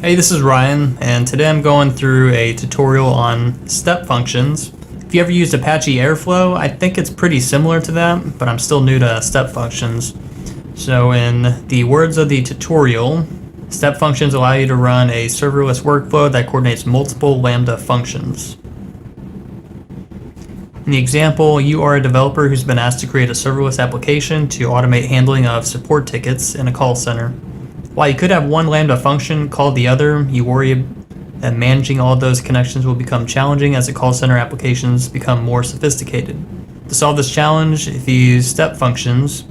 Hey, this is Ryan, and today I'm going through a tutorial on step functions. If you ever used Apache Airflow, I think it's pretty similar to that, but I'm still new to step functions. So in the words of the tutorial, step functions allow you to run a serverless workflow that coordinates multiple Lambda functions. In the example, you are a developer who's been asked to create a serverless application to automate handling of support tickets in a call center. While you could have one Lambda function call the other, you worry that managing all of those connections will become challenging as the call center applications become more sophisticated. To solve this challenge, if you use step functions,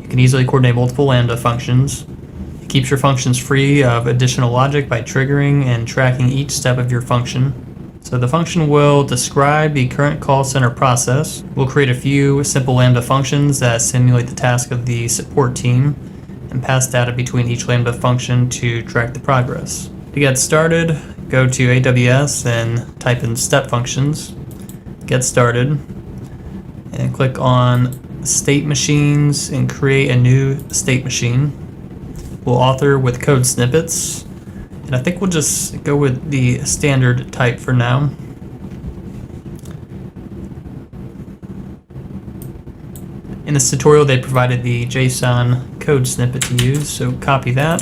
you can easily coordinate multiple Lambda functions. It keeps your functions free of additional logic by triggering and tracking each step of your function. So the function will describe the current call center process. We'll create a few simple Lambda functions that simulate the task of the support team and pass data between each Lambda function to track the progress. To get started, go to AWS and type in step functions, get started, and click on state machines and create a new state machine. We'll author with code snippets, and I think we'll just go with the standard type for now. In this tutorial, they provided the JSON code snippet to use, so copy that,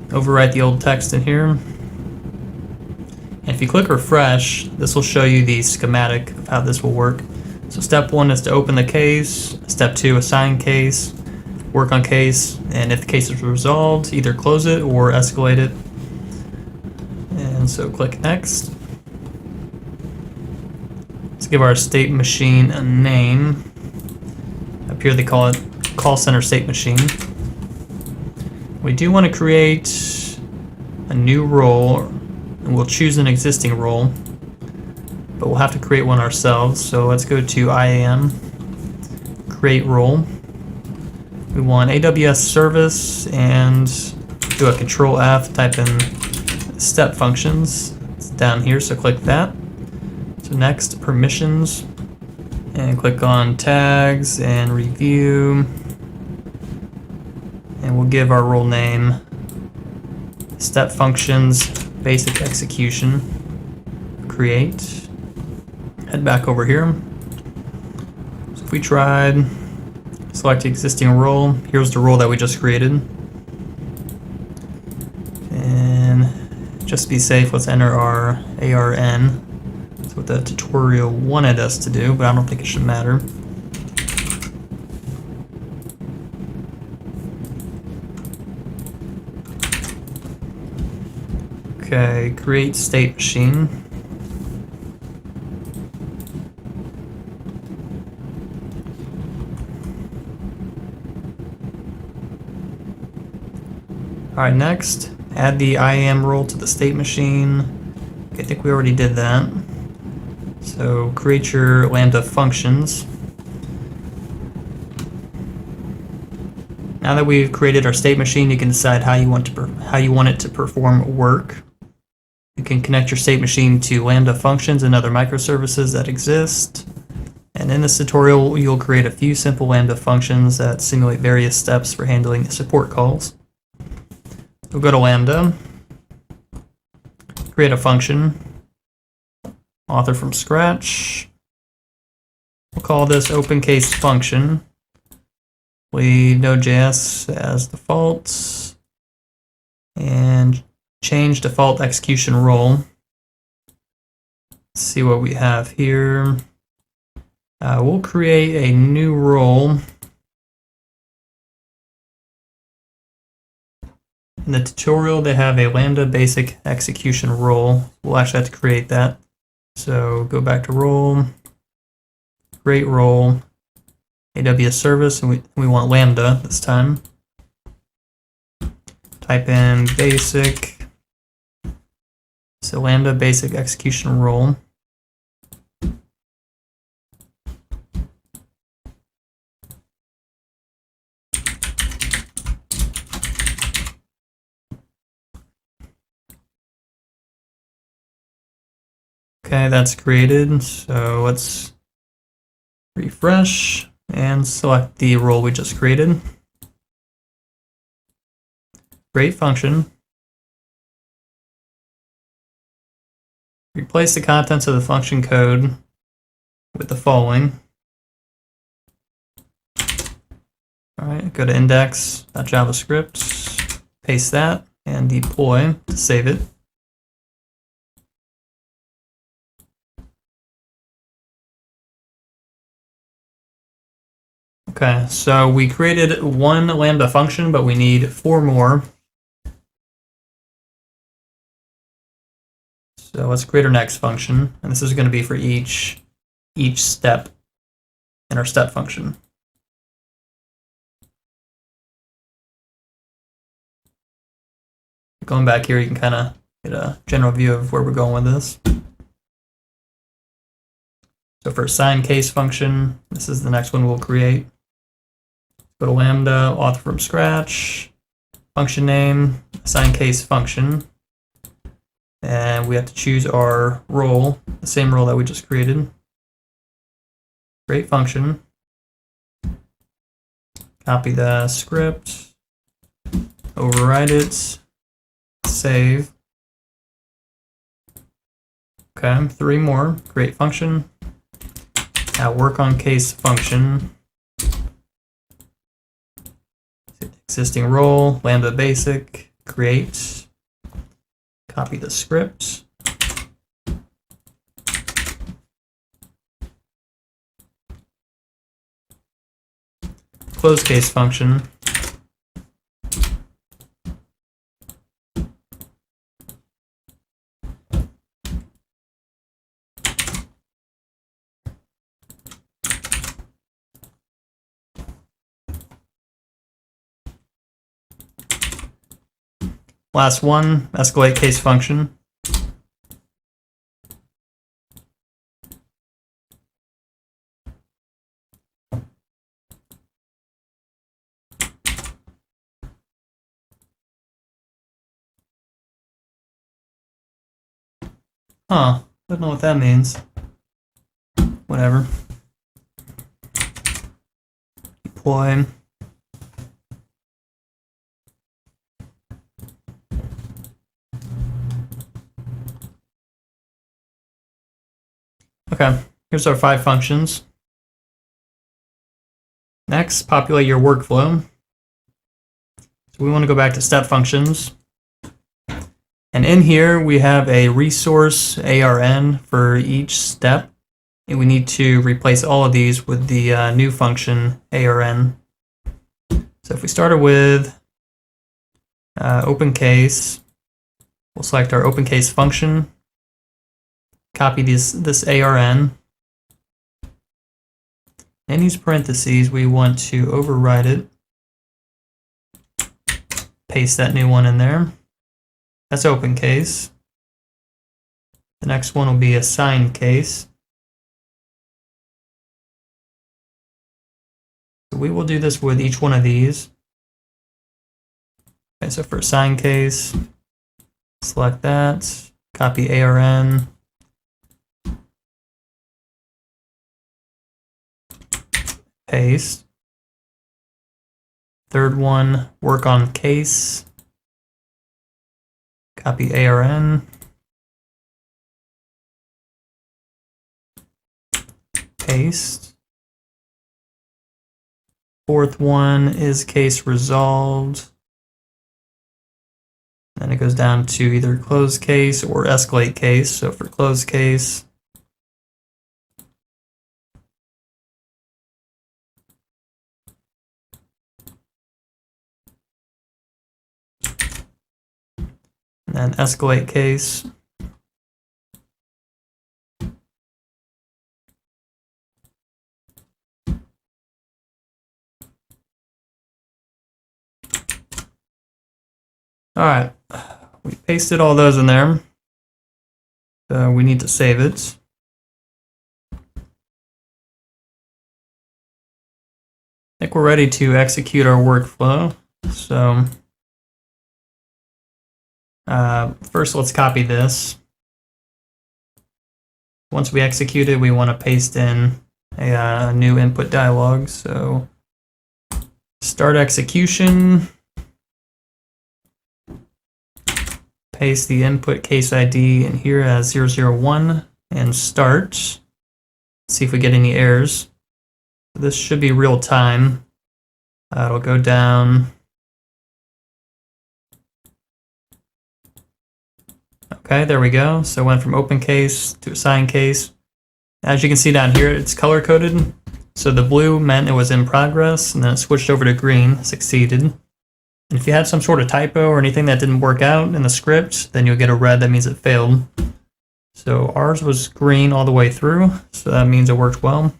overwrite the old text in here, and if you click refresh, this will show you the schematic of how this will work. So step 1 is to open the case, step 2, assign case, work on case, and if the case is resolved, either close it or escalate it. And so click next. Let's give our state machine a name. Up here they call it call center state machine. We do want to create a new role, and we'll choose an existing role, but we'll have to create one ourselves. So let's go to IAM, create role. We want AWS service and do a control F, type in step functions. It's down here, so click that. So next, permissions, and click on tags and review, and we'll give our role name step functions basic execution, create. Head back over here. So if we tried, select existing role, here's the role that we just created, and just to be safe, let's enter our ARN. That's what the tutorial wanted us to do, but I don't think it should matter. Okay, create state machine. Alright, next, add the IAM role to the state machine. Okay, I think we already did that. So create your Lambda functions. Now that we've created our state machine, you can decide how you want it to perform work. You can connect your state machine to Lambda functions and other microservices that exist. And in this tutorial, you'll create a few simple Lambda functions that simulate various steps for handling support calls. We'll go to Lambda, create a function, author from scratch. We'll call this open case function. Leave Node.js as default, and change default execution role. Let's see what we have here. We'll create a new role. In the tutorial, they have a Lambda basic execution role. We'll actually have to create that. So go back to role, create role, AWS service, and we want Lambda this time. Type in basic, so Lambda basic execution role. Okay, that's created, so let's refresh and select the role we just created. Great function. replace the contents of the function code with the following. All right, go to index.javascript, paste that, and deploy to save it. Okay, so we created one Lambda function, but we need 4 more. So let's create our next function, and this is going to be for each step in our step function. Going back here, you can kind of get a general view of where we're going with this. So for assign case function, this is the next one we'll create. Go to Lambda, author from scratch, function name, assign case function, and we have to choose our role, the same role that we just created. Create function, copy the script, override it, save. Okay, 3 more. Create function. Now work on case function. Existing role, Lambda basic, create. Copy the script. Close case function. Last one, escalate case function. Don't know what that means. Whatever. Deploy. Okay, here's our 5 functions. Next, populate your workflow. So we want to go back to step functions. And in here, we have a resource ARN for each step. And we need to replace all of these with the new function ARN. So if we started with open case, we'll select our open case function, copy this ARN. In these parentheses, we want to override it, paste that new one in there. That's open case. The next one will be assign case. So we will do this with each one of these. Okay, so for assign case, select that, copy ARN, paste. Third one, work on case, copy ARN, paste. Fourth one is case resolved. Then it goes down to either close case or escalate case. So for close case, and then escalate case. All right, we pasted all those in there. So we need to save it. I think we're ready to execute our workflow. So first, let's copy this. Once we execute it, we want to paste in a new input dialog. So start execution. paste the input case ID in here as 001 and start. See if we get any errors. This should be real time. It'll go down. Okay, there we go. So it went from open case to assign case. As you can see down here, it's color coded. So the blue meant it was in progress, and then it switched over to green, succeeded. And if you had some sort of typo or anything that didn't work out in the script, then you'll get a red, that means it failed. So ours was green all the way through, so that means it worked well.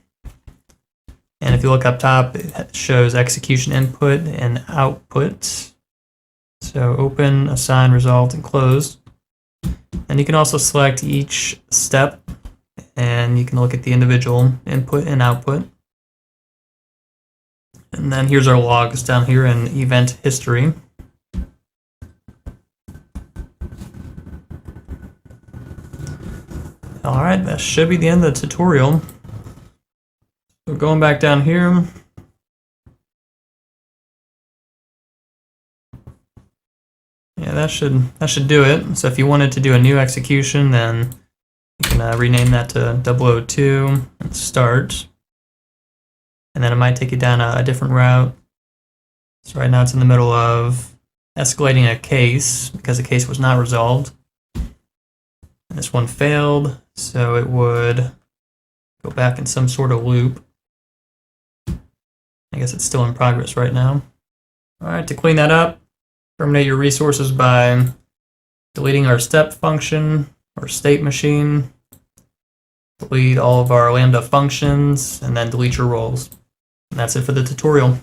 And if you look up top, it shows execution input and output. So open, assign, result, and close. And you can also select each step, and you can look at the individual input and output. And then here's our logs down here in event history. Alright, that should be the end of the tutorial. So going back down here, yeah, that should do it. So if you wanted to do a new execution, then you can rename that to 002 and start. And then it might take you down a different route. So right now it's in the middle of escalating a case because the case was not resolved. And this one failed, so it would go back in some sort of loop. I guess it's still in progress right now. All right, to clean that up, terminate your resources by deleting our step function or state machine, delete all of our Lambda functions, and then delete your roles. And that's it for the tutorial.